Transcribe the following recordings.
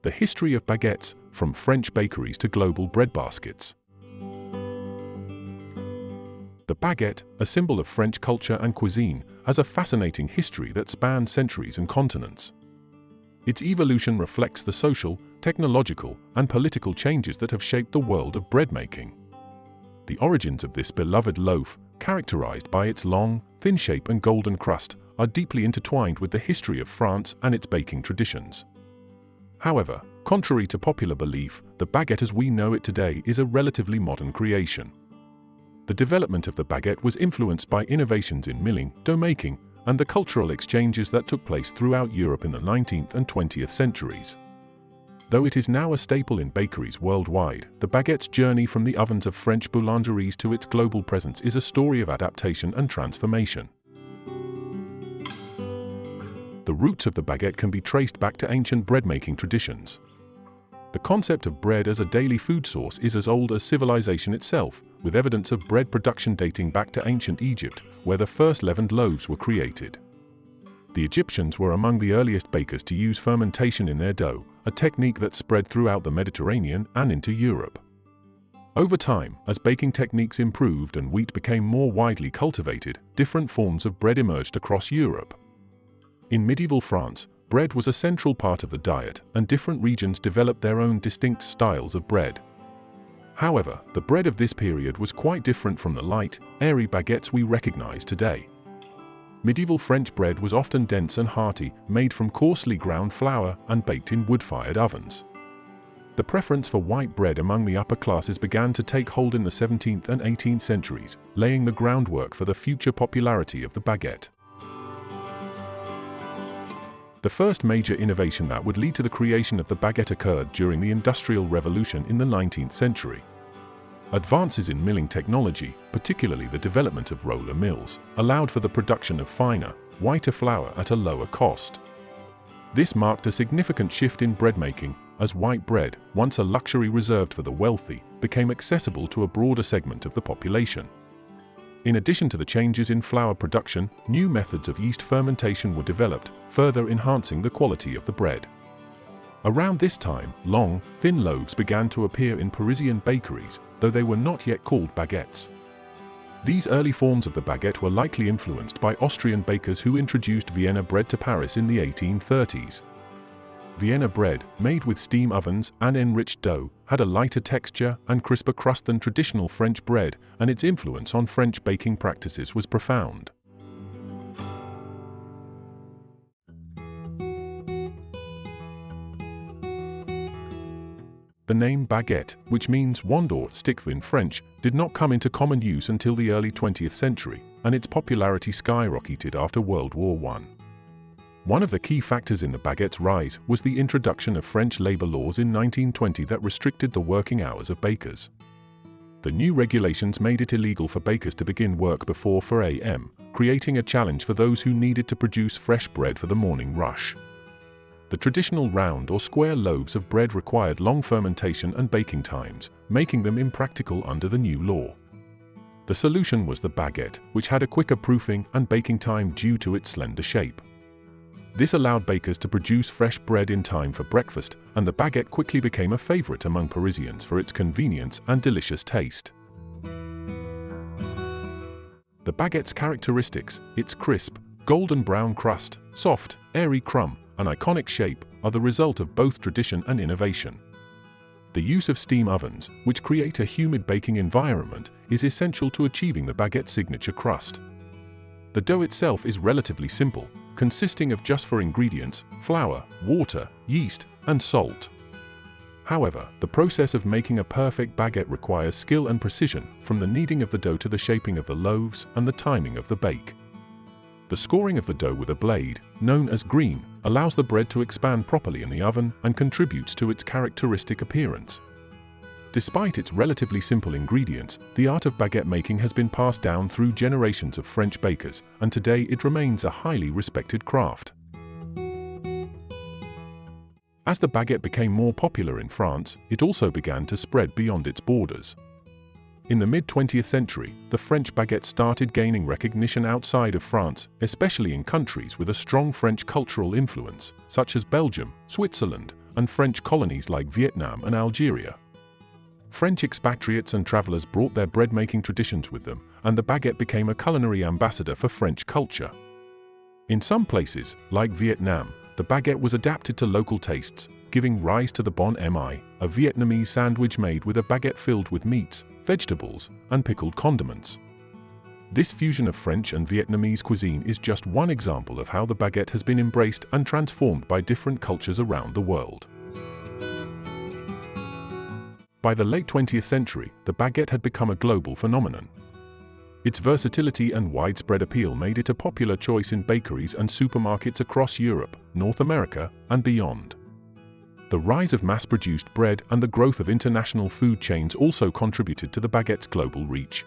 The history of baguettes, from French bakeries to global breadbaskets. The baguette, a symbol of French culture and cuisine, has a fascinating history that spans centuries and continents. Its evolution reflects the social, technological, and political changes that have shaped the world of breadmaking. The origins of this beloved loaf, characterized by its long, thin shape and golden crust, are deeply intertwined with the history of France and its baking traditions. However, contrary to popular belief, the baguette as we know it today is a relatively modern creation. The development of the baguette was influenced by innovations in milling, dough making, and the cultural exchanges that took place throughout Europe in the 19th and 20th centuries. Though it is now a staple in bakeries worldwide, the baguette's journey from the ovens of French boulangeries to its global presence is a story of adaptation and transformation. The roots of the baguette can be traced back to ancient bread-making traditions. The concept of bread as a daily food source is as old as civilization itself, with evidence of bread production dating back to ancient Egypt, where the first leavened loaves were created. The Egyptians were among the earliest bakers to use fermentation in their dough, a technique that spread throughout the Mediterranean and into Europe. Over time, as baking techniques improved and wheat became more widely cultivated, different forms of bread emerged across Europe. In medieval France, bread was a central part of the diet, and different regions developed their own distinct styles of bread. However, the bread of this period was quite different from the light, airy baguettes we recognize today. Medieval French bread was often dense and hearty, made from coarsely ground flour and baked in wood-fired ovens. The preference for white bread among the upper classes began to take hold in the 17th and 18th centuries, laying the groundwork for the future popularity of the baguette. The first major innovation that would lead to the creation of the baguette occurred during the Industrial Revolution in the 19th century. Advances in milling technology, particularly the development of roller mills, allowed for the production of finer, whiter flour at a lower cost. This marked a significant shift in bread making, as white bread, once a luxury reserved for the wealthy, became accessible to a broader segment of the population. In addition to the changes in flour production, new methods of yeast fermentation were developed, further enhancing the quality of the bread. Around this time, long, thin loaves began to appear in Parisian bakeries, though they were not yet called baguettes. These early forms of the baguette were likely influenced by Austrian bakers who introduced Vienna bread to Paris in the 1830s. Vienna bread, made with steam ovens and enriched dough, had a lighter texture and crisper crust than traditional French bread, and its influence on French baking practices was profound. The name baguette, which means wand or stick in French, did not come into common use until the early 20th century, and its popularity skyrocketed after World War I. One of the key factors in the baguette's rise was the introduction of French labor laws in 1920 that restricted the working hours of bakers. The new regulations made it illegal for bakers to begin work before 4 a.m., creating a challenge for those who needed to produce fresh bread for the morning rush. The traditional round or square loaves of bread required long fermentation and baking times, making them impractical under the new law. The solution was the baguette, which had a quicker proofing and baking time due to its slender shape. This allowed bakers to produce fresh bread in time for breakfast, and the baguette quickly became a favorite among Parisians for its convenience and delicious taste. The baguette's characteristics, its crisp, golden brown crust, soft, airy crumb, and iconic shape, are the result of both tradition and innovation. The use of steam ovens, which create a humid baking environment, is essential to achieving the baguette's signature crust. The dough itself is relatively simple, consisting of just 4 ingredients: flour, water, yeast, and salt. However, the process of making a perfect baguette requires skill and precision, from the kneading of the dough to the shaping of the loaves and the timing of the bake. The scoring of the dough with a blade, known as green, allows the bread to expand properly in the oven and contributes to its characteristic appearance. Despite its relatively simple ingredients, the art of baguette making has been passed down through generations of French bakers, and today it remains a highly respected craft. As the baguette became more popular in France, it also began to spread beyond its borders. In the mid-20th century, the French baguette started gaining recognition outside of France, especially in countries with a strong French cultural influence, such as Belgium, Switzerland, and French colonies like Vietnam and Algeria. French expatriates and travelers brought their bread-making traditions with them, and the baguette became a culinary ambassador for French culture. In some places, like Vietnam, the baguette was adapted to local tastes, giving rise to the bánh mi, a Vietnamese sandwich made with a baguette filled with meats, vegetables, and pickled condiments. This fusion of French and Vietnamese cuisine is just one example of how the baguette has been embraced and transformed by different cultures around the world. By the late 20th century, the baguette had become a global phenomenon. Its versatility and widespread appeal made it a popular choice in bakeries and supermarkets across Europe, North America, and beyond. The rise of mass-produced bread and the growth of international food chains also contributed to the baguette's global reach.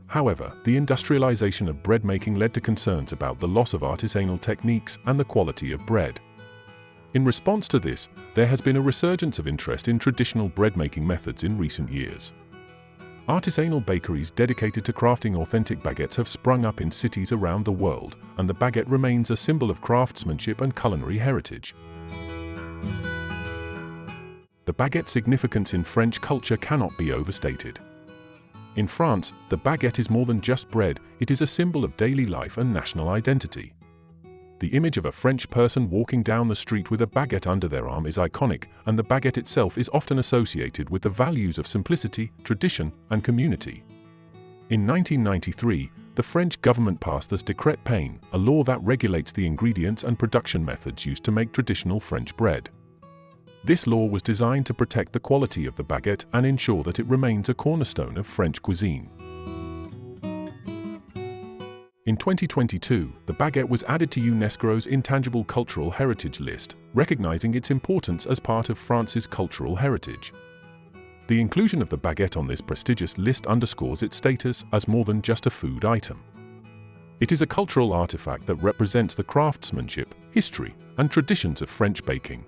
However, the industrialization of bread making led to concerns about the loss of artisanal techniques and the quality of bread. In response to this, there has been a resurgence of interest in traditional bread-making methods in recent years. Artisanal bakeries dedicated to crafting authentic baguettes have sprung up in cities around the world, and the baguette remains a symbol of craftsmanship and culinary heritage. The baguette's significance in French culture cannot be overstated. In France, the baguette is more than just bread, it is a symbol of daily life and national identity. The image of a French person walking down the street with a baguette under their arm is iconic, and the baguette itself is often associated with the values of simplicity, tradition, and community. In 1993, the French government passed the Décret Pain, a law that regulates the ingredients and production methods used to make traditional French bread. This law was designed to protect the quality of the baguette and ensure that it remains a cornerstone of French cuisine. In 2022, the baguette was added to UNESCO's Intangible Cultural Heritage list, recognizing its importance as part of France's cultural heritage. The inclusion of the baguette on this prestigious list underscores its status as more than just a food item. It is a cultural artifact that represents the craftsmanship, history, and traditions of French baking.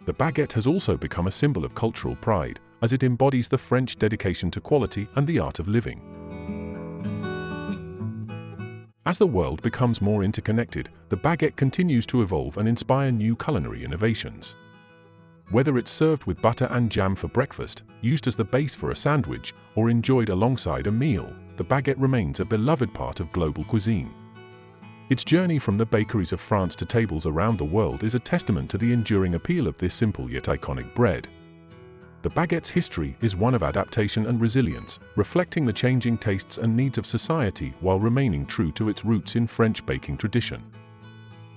The baguette has also become a symbol of cultural pride, as it embodies the French dedication to quality and the art of living. As the world becomes more interconnected, the baguette continues to evolve and inspire new culinary innovations. Whether it's served with butter and jam for breakfast, used as the base for a sandwich, or enjoyed alongside a meal, the baguette remains a beloved part of global cuisine. Its journey from the bakeries of France to tables around the world is a testament to the enduring appeal of this simple yet iconic bread. The baguette's history is one of adaptation and resilience, reflecting the changing tastes and needs of society while remaining true to its roots in French baking tradition.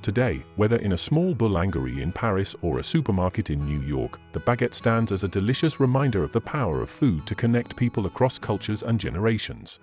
Today, whether in a small boulangerie in Paris or a supermarket in New York, the baguette stands as a delicious reminder of the power of food to connect people across cultures and generations.